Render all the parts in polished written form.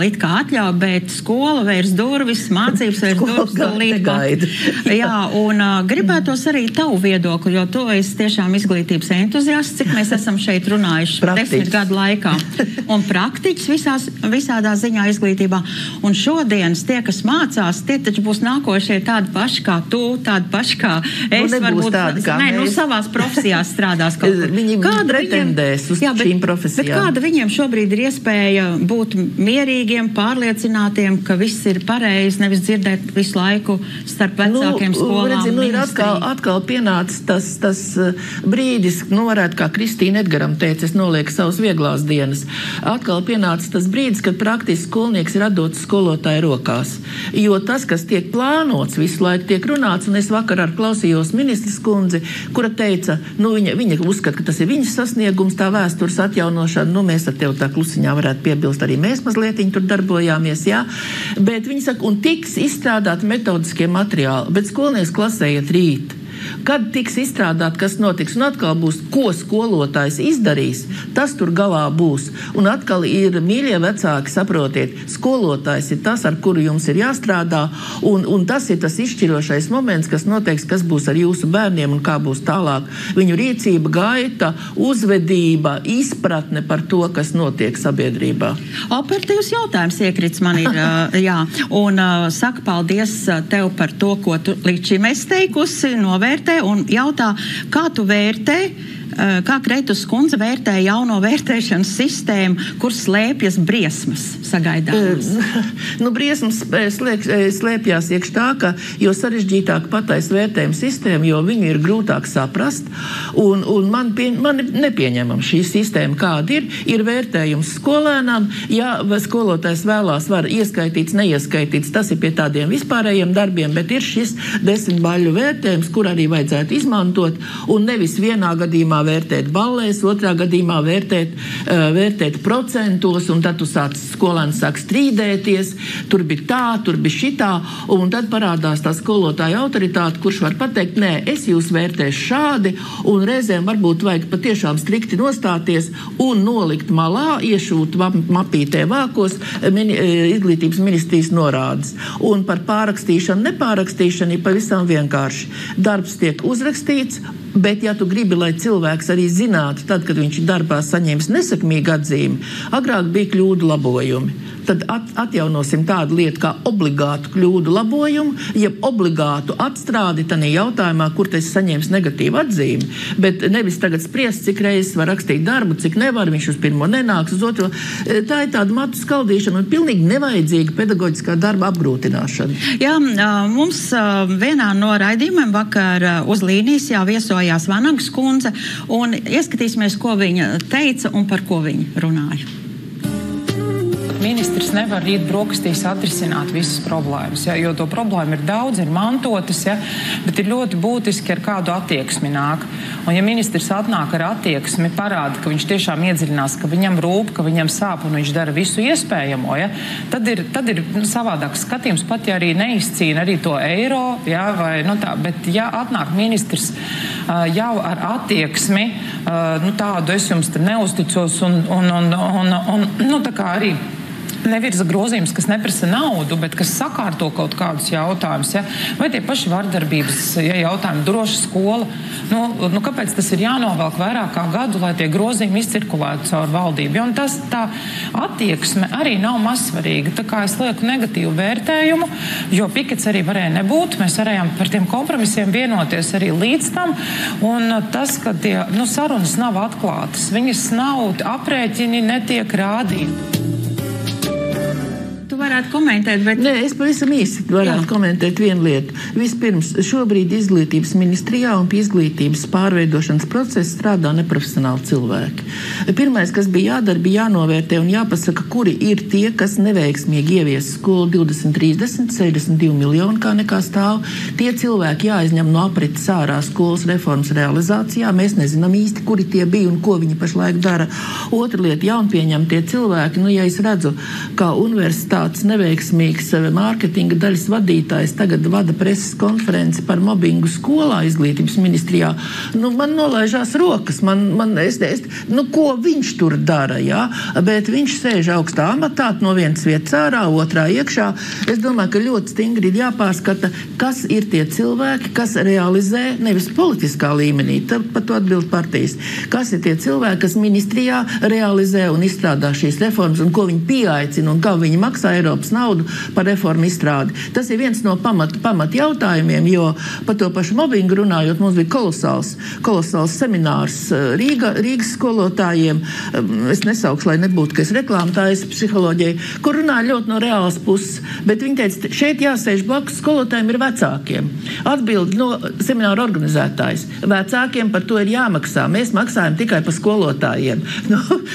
vēl it kā atļauj, bet skola vērs durvis, mācības vērs durvis līdz pat. Jā, un gribētos arī tavu viedokli, jo tu esi tiešām izglītības entuziasts, cik mēs esam šeit runājuši 10 gadu laikā. Un praktiķis visādā ziņā izglītībā. Un šodienas tie, kas mācās, tie taču būs nākošie tādi paši kā tu, tādi paši kā es. Nebūs tādi kā mēs. Savās profesijās strādās kaut kur. Viņi pretendēs uz šīm profesijām. Bet kāda viņiem šobrīd ir iespēja būt mierīgiem, pārliecinātiem, ka viss ir pareizi, nevis dzirdēt visu laiku starp vecākiem skolām? Ir atkal pienācis tas brīdis, varētu kā Kristīna Edgaram teica, es nolieku savas vieglās dienas. Atkal pienācis tas brīdis, kad praktiski skolnieks ir atdots skolotāju rokās. Jo tas, kas tiek plānots, visu laiku tiek runāts, un es vakar klausījos ministras kundzi, kura teica, viņa uzskata, ka tas ir viņas sasniegums, tā vēstures atjaunošana, mēs ar tevi tā klusiņā varētu piebilst, arī mēs mazlietiņ tur darbojāmies, jā, bet viņa saka, un tiks izstrādāt metodiskie materiāli, bet skolnieks klasē iet rīt. Kad tiks izstrādāt, kas notiks, un atkal būs, ko skolotājs izdarīs, tas tur galā būs. Un atkal ir, mīļie vecāki, saprotiet, skolotājs ir tas, ar kuru jums ir jāstrādā, un tas ir tas izšķirošais moments, kas noteiks, kas būs ar jūsu bērniem un kā būs tālāk. Viņu rīcība, gaita, uzvedība, izpratne par to, kas notiek sabiedrībā. Operatīvs jautājums iekrits man ir, jā, un saka paldies tev par to, ko tu līdz šim esi teikusi, un jautā, kā tu vērtē, kā Kreitus kundze vērtē jauno vērtēšanas sistēmu, kur slēpjas briesmas sagaidāmas? Briesmas slēpjās iekš tā, ka jo sarežģītāk patais vērtējuma sistēma, jo viņu ir grūtāk saprast, un man nepieņemam šī sistēma, kāda ir vērtējums skolēnām, ja skolotājs vēlās, var ieskaitīts, neieskaitīts, tas ir pie tādiem vispārējiem darbiem, bet ir šis 10 baļu vērtējums, kur arī vajadzētu izmantot, un nevis vienā gadījumā vērtēt ballēs, otrā gadījumā vērtēt procentos, un tad tu skolēns sāk strīdēties, tur bija tā, tur bija šitā, un tad parādās tā skolotāja autoritāte, kurš var pateikt, nē, es jūs vērtēšu šādi, un reizēm varbūt vajag patiešām strikti nostāties un nolikt malā, iešūt mapītē vākos izglītības ministrijas norādes. Un par pārrakstīšanu, nepārakstīšanu ir pavisam vienkārši. Darbs tiek uzrakstīts, bet ja tu gribi, lai cilvēks arī zinātu, tad, kad viņš darbā saņems nesekmīgu atzīmi, agrāk bija kļūdu labojumi. Tad atjaunosim tādu lietu kā obligātu kļūdu labojumu, jeb obligātu atstrādi tanī jautājumā, kur tas saņems negatīvu atzīmi, bet nevis tagad spriest, cik reizes var rakstīt darbu, cik nevar, viņš uz pirmo nenāks, uz otro. Tā ir tāda matu skaldīšana un pilnīgi nevajadzīga pedagoģiskā darba apgrūtināšana. Jā, mums vienā no raidījumiem vakar uz līnijas jau viesojās Vanagas kundze, un ieskatīsimies, ko viņa teica un par ko viņa runāja. Ministrs nevar rīt brokastīs atrisināt visas problēmas, ja, jo to problēmu ir daudz, ir mantotas, ja, bet ir ļoti būtiski, ar kādu attieksmi nāk. Un ja ministrs atnāk ar attieksmi, parāda, ka viņš tiešām iedziļinās, ka viņam rūp, ka viņam sāp un viņš dara visu iespējamo, ja, tad ir savādāks skatījums, pat ja arī neizcīna arī to eiro, ja, vai, tā, bet ja atnāk ministrs jau ar attieksmi, tādu es jums te neusticos un tā kā arī nevirza grozījums, kas neprasa naudu, bet kas sakārto kaut kādus jautājumus, ja? Vai tie paši vardarbības jautājumi, droša skola. Kāpēc tas ir jānovelk vairāk kā gadu, lai tie grozījumi izcirkulētu caur valdību? Ja? Un tā attieksme arī nav mazsvarīga. Tā kā es lieku negatīvu vērtējumu, jo pikets arī varēja nebūt. Mēs varējām par tiem kompromisiem vienoties arī līdz tam. Un tas, ka tie sarunas nav atklātas, viņas nav, aprēķini netiek rādīti. Varētu komentēt, bet... Nē, es pavisam īsti varētu komentēt vienu lietu. Vispirms, šobrīd izglītības ministrijā un pie izglītības pārveidošanas procesa strādā neprofesionāli cilvēki. Pirmais, kas bija jādara, bija jānovērtē un jāpasaka, kuri ir tie, kas neveiksmīgi ievies skolu 2030, 62 miljoni, kā nekā stāv. Tie cilvēki jāizņem no aprites ārā skolas reformas realizācijā. Mēs nezinām īsti, kuri tie bija un ko viņi pašlaik dara. Otra lieta, jaunpieņemtie cilvēki, ja es redzu, kā universitātes kāds neveiksmīgs mārketinga daļas vadītājs tagad vada preses konferenci par mobbingu skolā izglītības ministrijā. Man nolaižās rokas. Ko viņš tur dara, jā? Bet viņš sēž augstā amatā, no vienas vietas ārā, otrā iekšā. Es domāju, ka ļoti stingri ir jāpārskata, kas ir tie cilvēki, kas realizē nevis politiskā līmenī, par to atbild partijas. Kas ir tie cilvēki, kas ministrijā realizē un izstrādā šīs reformas, un ko viņi pieaicina, un kā viņi maksā Eiropas naudu par reformu izstrādi. Tas ir viens no pamat jautājumiem, jo par to pašu mobbingu runājot, mums bija kolosāls seminārs Rīgas skolotājiem. Es nesaukšu, lai nebūtu, ka es reklāmtājs psiholoģijai, kur runāja ļoti no reālas puses, bet viņi teica, šeit jāsēž blakus skolotājiem ir vecākiem. Atbild no semināra organizētājs. Vecākiem par to ir jāmaksā. Mēs maksājam tikai par skolotājiem.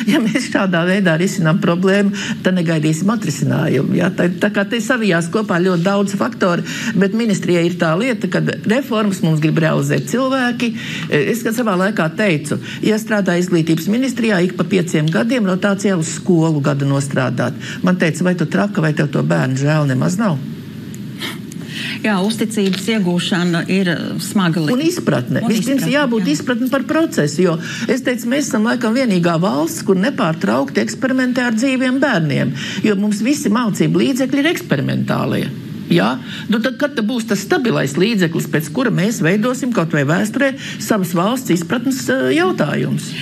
Ja mēs šādā veidā risinām problēmu, tad negaidīsim atrisinājumu. Ja? Tā kā te savijās kopā ļoti daudz faktori, bet ministrijai ir tā lieta, kad reformas mums grib realizēt cilvēki. Es savā laikā teicu, ja strādā izglītības ministrijā, ik pa 5 gadiem rotācijā uz skolu gadu nostrādāt. Man teica, vai tu traka, vai tev to bērnu žēl nemaz nav? Jā, uzticības iegūšana ir smaga lieta. Un izpratne. Vispirms jābūt izpratne par procesu, jo es teicu, mēs esam laikam vienīgā valsts, kur nepārtraukti eksperimentē ar dzīviem bērniem, jo mums visi mācību līdzekļi ir eksperimentālie. Jā? Tad, kad būs tas stabilais līdzeklis, pēc kura mēs veidosim kaut vai vēsturē savas valsts izpratnes jautājumus?